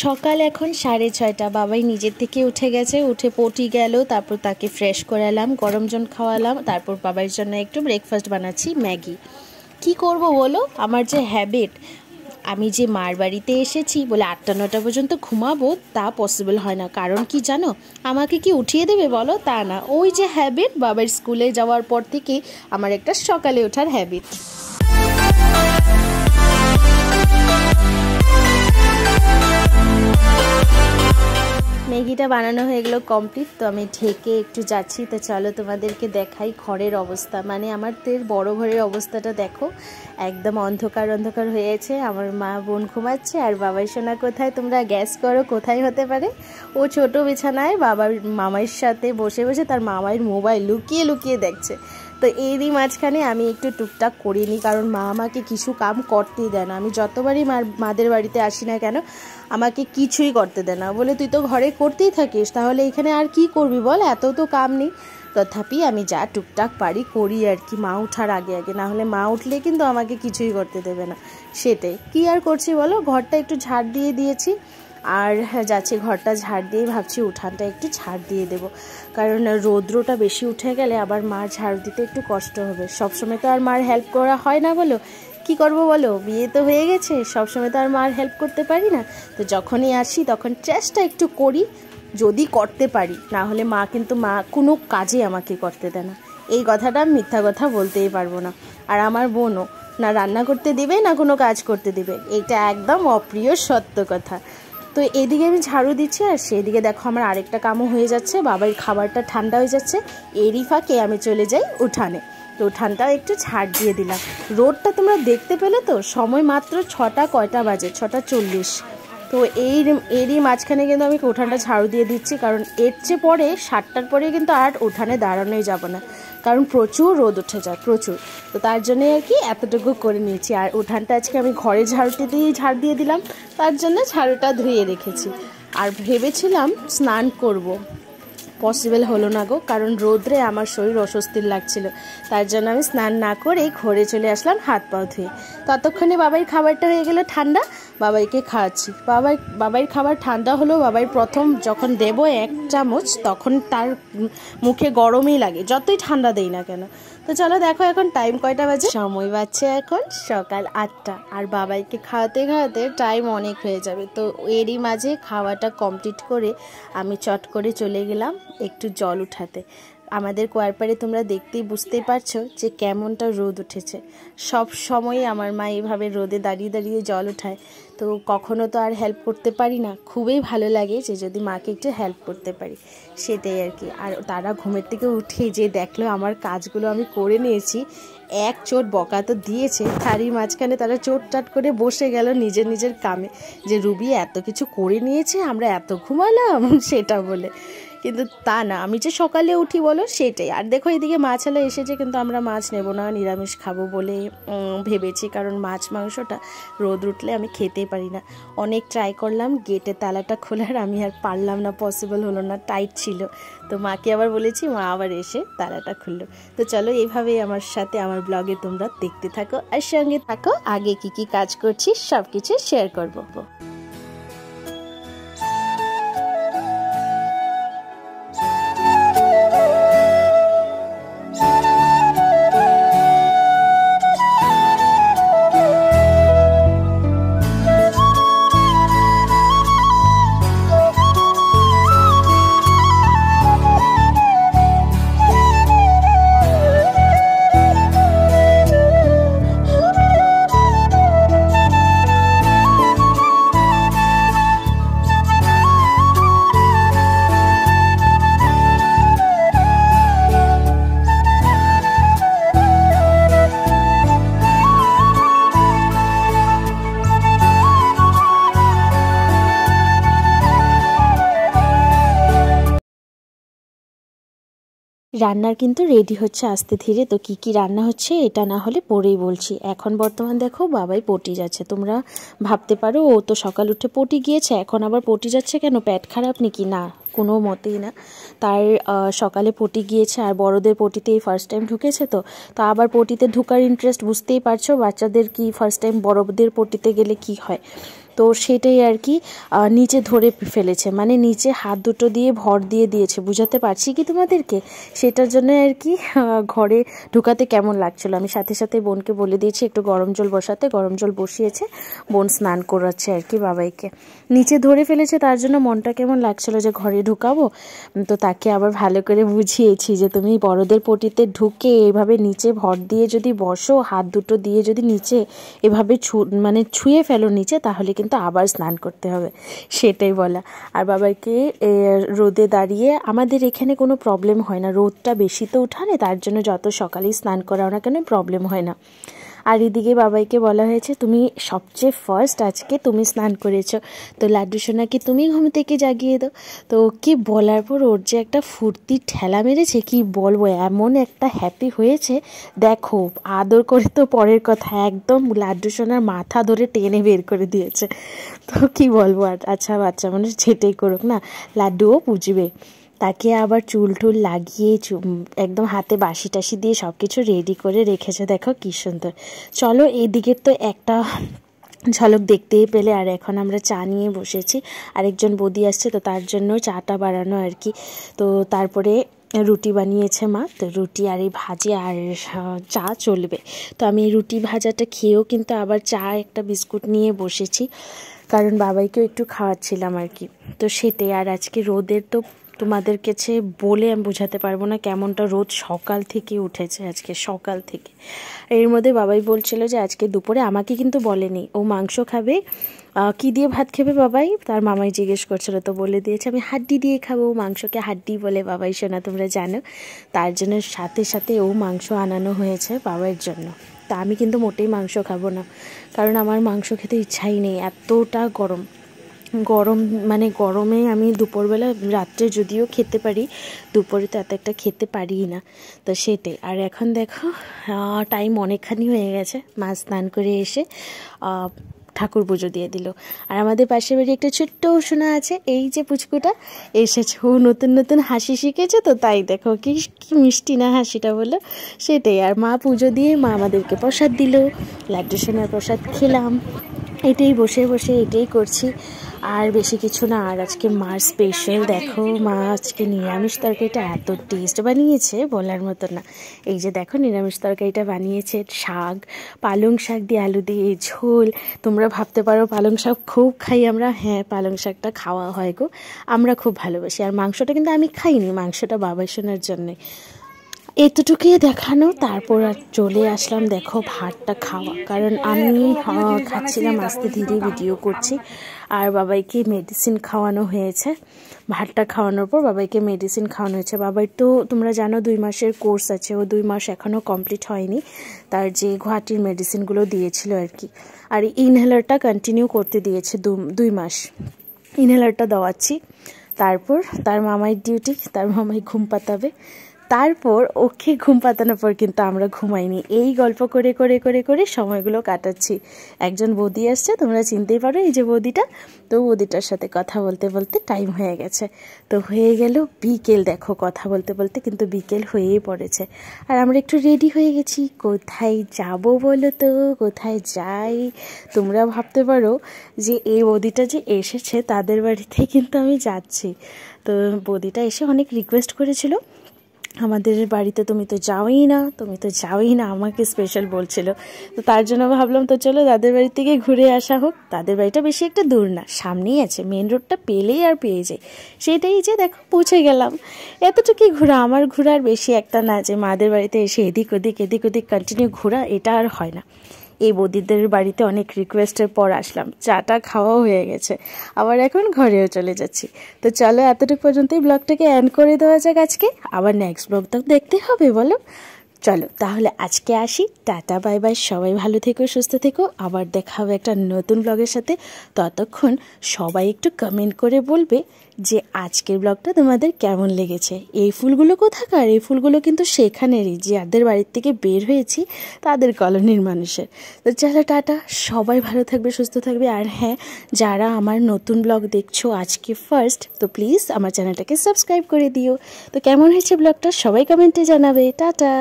সকাল এখন 6:30। বাবাই নিজের থেকে উঠে গেছে, উঠে পটি গেল, তারপর তাকে ফ্রেশ করালাম, গরম জল খাওয়ালাম, তারপর বাবার জন্য একটু ব্রেকফাস্ট বানাচ্ছি, ম্যাগি। কি করব বলো, আমার যে হ্যাবিট, আমি যে মার বাড়িতে এসেছি বলে 8টা-9টা পর্যন্ত ঘুমাবো তা পসিবল হয় না। কারণ কি জানো, আমাকে কি উঠিয়ে দেবে বলো? তা না, ওই যে হ্যাবিট, বাবার স্কুলে যাওয়ার পর থেকেই আমার একটা সকালে ওঠার হ্যাবিট। ম্যাগিটা বানানো হয়ে গেলো কমপ্লিট। তো আমি ঢেকে একটু যাচ্ছি। তো চলো তোমাদেরকে দেখাই ঘরের অবস্থা, মানে আমাদের বড় ঘরের অবস্থাটা দেখো, একদম অন্ধকার অন্ধকার হয়েছে। আমার মা বোন ঘুমাচ্ছে, আর বাবার সোনা কোথায় তোমরা গ্যাস করো কোথায় হতে পারে? ও ছোট বিছানায় বাবার মামাইয়ের সাথে বসে বসে তার মামাইয়ের মোবাইল লুকিয়ে লুকিয়ে দেখছে। তো এরই মাঝখানে আমি একটু টুকটাক করিনি, কারণ মা আমাকে কিছু কাম করতেই দেয় না। আমি যতবারই মাদের বাড়িতে আসি না কেন, আমাকে কিছুই করতে দেয় না, বলে তুই তো ঘরে করতেই থাকিস, তাহলে এখানে আর কি করবি বল, এত তো কাম নেই। তথাপি আমি যা টুকটাক পারি করি আর কি, মা ওঠার আগে আগে, না হলে মা উঠলে কিন্তু আমাকে কিছুই করতে দেবে না। সেটাই কি আর করছি বলো, ঘরটা একটু ঝাড় দিয়ে দিয়েছি, আর যাচ্ছি ঘরটা ঝাড় দিয়ে ভাবছি উঠানটা একটু ঝাড় দিয়ে দেবো, কারণ রৌদ্রটা বেশি উঠে গেলে আবার মার ঝাড় দিতে একটু কষ্ট হবে। সবসময় তো আর মার হেল্প করা হয় না বলো, কি করব বলো, বিয়ে তো হয়ে গেছে, সবসময় তো আর মার হেল্প করতে পারি না। তো যখনই আসি তখন চেষ্টা একটু করি, যদি করতে পারি, না হলে মা কিন্তু কোনো কাজে আমাকে করতে দেয় না। এই কথাটা আমি মিথ্যা কথা বলতেই পারবো না। আর আমার বোনও না রান্না করতে দিবে না কোনো কাজ করতে দিবে, এটা একদম অপ্রিয় সত্য কথা। তো এদিকে আমি ঝাড়ু দিচ্ছি, আর সেদিকে দেখো আমার আরেকটা কামও হয়ে যাচ্ছে, বাবার খাবারটা ঠান্ডা হয়ে যাচ্ছে। এরই ফাঁকে আমি চলে যাই উঠানে। তো উঠানটাও একটু ঝাড় দিয়ে দিলাম। রোডটা তোমরা দেখতে পেলে তো, সময় মাত্র 6টা, কয়টা বাজে 6:40। তো এরই মাঝখানে কিন্তু আমি উঠানটা ঝাড়ু দিয়ে দিচ্ছি, কারণ এর চেয়ে পরে 7টার পরে কিন্তু আর উঠানে দাঁড়ানোই যাব না, কারণ প্রচুর রোদ উঠে যায়, প্রচুর। তো তার জন্যে আর কি এতটুকু করে নিয়েছি। আর উঠানটা আজকে আমি ঘরে ঝাড় দিয়ে দিলাম, তার জন্য ঝাড়ুটা ধুয়ে রেখেছি। আর ভেবেছিলাম স্নান করব, পসিবল হলো না গো, কারণ রোদ্রে আমার শরীর অস্বস্তির লাগছিল। তার জন্য আমি স্নান না করেই ঘরে চলে আসলাম হাত পা ধুয়ে। ততক্ষণে বাবার খাবারটা হয়ে গেল ঠান্ডা, বাবাইকে খাওয়াচ্ছি। বাবার খাবার ঠান্ডা হলো, বাবার প্রথম যখন দেব 1 চামচ, তখন তার মুখে গরমই লাগে, যতই ঠান্ডা দেই না কেন। তো চলো দেখো এখন টাইম কয়টা বাজে, সময় বাজছে এখন সকাল 8টা, আর বাবাইকে খাওয়াতে খাওয়াতে টাইম অনেক হয়ে যাবে। তো এরই মাঝে খাওয়াটা কমপ্লিট করে আমি চট করে চলে গেলাম একটু জল উঠাতে। আমাদের কুয়ার পাড়ে তোমরা দেখতেই বুঝতেই পারছো যে কেমনটা রোদ উঠেছে। সব সময় আমার মা এইভাবে রোদে দাঁড়িয়ে দাঁড়িয়ে জল উঠায়, তো কখনো তো আর হেল্প করতে পারি না। খুবই ভালো লাগে যে যদি মাকে একটু হেল্প করতে পারি, সেটাই আর কি। আর তারা ঘুমের থেকে উঠে যে দেখলো আমার কাজগুলো আমি করে নিয়েছি, এক চোট বকা তো দিয়েছে, তারই মাঝখানে তারা চোট করে বসে গেল নিজের নিজের কামে, যে রুবি এত কিছু করে নিয়েছে, আমরা এত ঘুমালাম সেটা বলে। কিন্তু তা না, আমি যে সকালে উঠি বলো সেটাই। আর দেখো এদিকে মাছালা এসেছে, কিন্তু আমরা মাছ নেব না, নিরামিষ খাবো বলে ভেবেছি, কারণ মাছ মাংসটা রোদ উঠলে আমি খেতেই পারি না। অনেক ট্রাই করলাম গেটে তালাটা খোলার, আমি আর পারলাম না, পসিবল হলো না, টাইট ছিল। তো মাকে আবার বলেছি, মা আবার এসে তালাটা খুললো। তো চলো এইভাবেই আমার সাথে আমার ব্লগে তোমরা দেখতে থাকো আর সঙ্গে থাকো, আগে কি কি কাজ করছি সব কিছু শেয়ার করবো। রান্নার কিন্তু রেডি হচ্ছে আস্তে ধীরে। তো কি কি রান্না হচ্ছে এটা না হলে পরেই বলছি। এখন বর্তমান দেখো বাবাই পটি যাচ্ছে। তোমরা ভাবতে পারো ও তো সকাল উঠে পটি গিয়েছে, এখন আবার পটি যাচ্ছে কেন, পেট খারাপ নাকি? না, কোনো মতেই না। তার সকালে পটি গিয়েছে, আর বড়দের পটিতেই ফার্স্ট টাইম ঢুকেছে। তো আবার পটিতে ঢুকার ইন্টারেস্ট বুঝতেই পারছো, বাচ্চাদের কি ফার্স্ট টাইম বড়দের পটিতে গেলে কি হয়। তো সেটাই আর কি নিচে ধরে ফেলেছে, মানে নিচে হাত দুটো দিয়ে ভর দিয়ে দিয়েছে, বুঝাতে পারছি কি তোমাদেরকে? সেটার জন্য আর কি ঘরে ঢুকাতে কেমন লাগছিল। আমি সাথে সাথে বোনকে বলে দিয়েছি একটু গরম জল বসাতে, গরম জল বসিয়েছে, বোন স্নান করাচ্ছে আর কি বাবাইকে। নিচে ধরে ফেলেছে, তার জন্য মনটা কেমন লাগছিল যে ঘরে ঢুকাবো। তো তাকে আবার ভালো করে বুঝিয়েছি যে তুমি বড়দের পটিতে ঢুকে এভাবে নিচে ভর দিয়ে যদি বসো, হাত দুটো দিয়ে যদি নিচে এভাবে মানে ছুঁয়ে ফেলো নিচে, তাহলে কিন্তু আবার স্নান করতে হবে, সেটাই বলা। আর বাবাইকে রোদে দাঁড়িয়ে, আমাদের এখানে কোনো প্রবলেম হয় না, রোদটা বেশি তো উঠানে, তার জন্য যত সকালেই স্নান করাও না কেন প্রবলেম হয় না। আর এদিকে বাবাইকে বলা হয়েছে তুমি সবচেয়ে ফার্স্ট আজকে তুমি স্নান করেছো, তো লাড্ডু সোনাকে তুমি ঘুম থেকে জাগিয়ে দাও। তো ওকে বলার পর ওর যে একটা ফুর্তি ঠেলা মেরেছে কি বলবো, এমন একটা হ্যাপি হয়েছে দেখো। আদর করে তো পরের কথা, একদম লাড্ডু সোনার মাথা ধরে টেনে বের করে দিয়েছে। তো কি বলবো আর, আচ্ছা বাচ্চা মানুষ যেটাই করুক না, লাড্ডুও বুঝবে। তাকে আবার চুল টুল লাগিয়ে একদম হাতে বাসি টাসি দিয়ে সব কিছু রেডি করে রেখেছে, দেখো কি সুন্দর। চলো এদিকের তো একটা ঝলক দেখতেই পেলে। আর এখন আমরা চা নিয়ে বসেছি, আরেকজন বৌদি আসছে, তো তার জন্য চাটা বাড়ানো আর কি। তো তারপরে রুটি বানিয়েছে মা, তো রুটি আর এই ভাজি আর চা চলবে। তো আমি রুটি ভাজাটা খেয়েও কিন্তু আবার চা একটা বিস্কুট নিয়ে বসেছি, কারণ বাবাইকেও একটু খাওয়াচ্ছিলাম আর কি। তো সেটাই। আর আজকে রোদের তো তোমাদের কাছে বলে আমি বোঝাতে পারবো না কেমনটা রোদ সকাল থেকে উঠেছে, আজকে সকাল থেকে। এর মধ্যে বাবাই বলছিল যে আজকে দুপুরে, আমাকে কিন্তু বলেনি, ও মাংস খাবে, কি দিয়ে ভাত খাবে বাবাই, তার মামাই জিজ্ঞেস করছিল, তো বলে দিয়েছে আমি হাড্ডি দিয়ে খাবো, মাংসকে হাড্ডি বলে বাবাই শোনা, তোমরা জানো। তার জন্য সাথে সাথে ও মাংস আনানো হয়েছে বাবার জন্য। তা আমি কিন্তু মোটেই মাংস খাবো না, কারণ আমার মাংস খেতে ইচ্ছাই নেই, এতটা গরম। মানে গরমে আমি দুপুরবেলা, রাত্রে যদিও খেতে পারি, দুপুরে তো এত একটা খেতে পারি না। তো সেটাই। আর এখন দেখো টাইম অনেকখানি হয়ে গেছে, মা স্নান করে এসে ঠাকুর পুজো দিয়ে দিল। আর আমাদের পাশের বাড়ি একটা ছোট্ট সোনা আছে, এই যে পুচকুটা এসেছে, ও নতুন নতুন হাসি শিখেছে, তো তাই দেখো কি মিষ্টি না হাসিটা বলো, সেটাই। আর মা পুজো দিয়ে মা আমাদেরকে প্রসাদ দিল, লাড্ডু সোনার প্রসাদ খেলাম, এটাই বসে বসে এটাই করছি, আর বেশি কিছু না। আর আজকে মার স্পেশাল দেখো, মা আজকে নিরামিষ তরকারিটা এত টেস্ট বানিয়েছে বলার মতো না। এই যে দেখো নিরামিষ তরকারিটা বানিয়েছে, শাক, পালং শাক দিয়ে আলু দিয়ে ঝোল। তোমরা ভাবতে পারো পালং শাক খুব খাই আমরা, হ্যাঁ পালং শাকটা খাওয়া হয় গো, আমরা খুব ভালোবাসি। আর মাংসটা কিন্তু আমি খাইনি, মাংসটা বাবা শোনার জন্যে। এতটুকুই দেখানো, তারপর আর চলে আসলাম দেখো ভাতটা খাওয়া, কারণ আমি খাচ্ছিলাম আস্তে ধীরে, ভিডিও করছি। আর বাবাইকে মেডিসিন খাওয়ানো হয়েছে, ভাতটা খাওয়ানোর পর বাবাইকে মেডিসিন খাওয়ানো হয়েছে। বাবাই তো তোমরা জানো 2 মাসের কোর্স আছে, ও 2 মাস এখনও কমপ্লিট হয়নি, তার যে গুয়াহাটির মেডিসিনগুলো দিয়েছিল আর কি। আর ইনহেলারটা কন্টিনিউ করতে দিয়েছে 2 মাস, ইনহেলারটা দেওয়াচ্ছি। তারপর তার মামাই ডিউটি, তার মামাই ঘুম পাতাবে, তারপর ওকে ঘুম পাতানোর পর কিন্তু আমরা ঘুমাইনি, এই গল্প করে করে করে করে সময়গুলো কাটাচ্ছি। একজন বৌদি আসছে, তোমরা চিনতেই পারো, এই যে বৌদিটা, তো বৌদিটার সাথে কথা বলতে বলতে টাইম হয়ে গেছে। তো হয়ে গেল বিকেল, দেখো কথা বলতে বলতে কিন্তু বিকেল হয়েই পড়েছে। আর আমরা একটু রেডি হয়ে গেছি, কোথায় যাব বলো তো, কোথায় যাই? তোমরা ভাবতে পারো যে এই বৌদিটা যে এসেছে তাদের বাড়িতে কিন্তু আমি যাচ্ছি। তো বৌদিটা এসে অনেক রিকোয়েস্ট করেছিল, আমাদের বাড়িতে তুমি তো যাওই না, তুমি তো যাওই না, আমাকে স্পেশাল বলছিল। তো তার জন্য ভাবলাম তো চলো তাদের বাড়ি থেকে ঘুরে আসা হোক। তাদের বাড়িটা বেশি একটা দূর না, সামনেই আছে, মেন রোডটা পেলেই আর পেয়ে যাই। সেটাই যে দেখো পৌঁছে গেলাম, এতটুকুই ঘোরা। আমার ঘোরার বেশি একটা না যে মাদের বাড়িতে এসে এদিক ওদিক কন্টিনিউ ঘোরা, এটা আর হয় না। এই বৌদিদের বাড়িতে অনেক রিকোয়েস্টের পর আসলাম, চাটা খাওয়াও হয়ে গেছে, আবার এখন ঘরেও চলে যাচ্ছি। তো চলো এতটুকু পর্যন্তই ব্লগটাকে এন্ড করে দেওয়া যাক আজকে, আবার নেক্সট ব্লগ তো দেখতে হবে বলো। চলো তাহলে আজকে আসি, টাটা বাই বাই, সবাই ভালো থেকো, সুস্থ থেকো, আবার দেখা হবে একটা নতুন ব্লগের সাথে। ততক্ষণ সবাই একটু কমেন্ট করে বলবে যে আজকের ব্লগটা তোমাদের কেমন লেগেছে। এই ফুলগুলো কোথাকার? এই ফুলগুলো কিন্তু সেখানেরই, যাদের বাড়ির থেকে বের হয়েছি তাদের কলোনির মানুষের। তো চলো টাটা, সবাই ভালো থাকবে, সুস্থ থাকবে। আর হ্যাঁ, যারা আমার নতুন ব্লগ দেখছো আজকে ফার্স্ট, তো প্লিজ আমার চ্যানেলটাকে সাবস্ক্রাইব করে দিও। তো কেমন হয়েছে ব্লগটা সবাই কমেন্টে জানাবে। টাটা।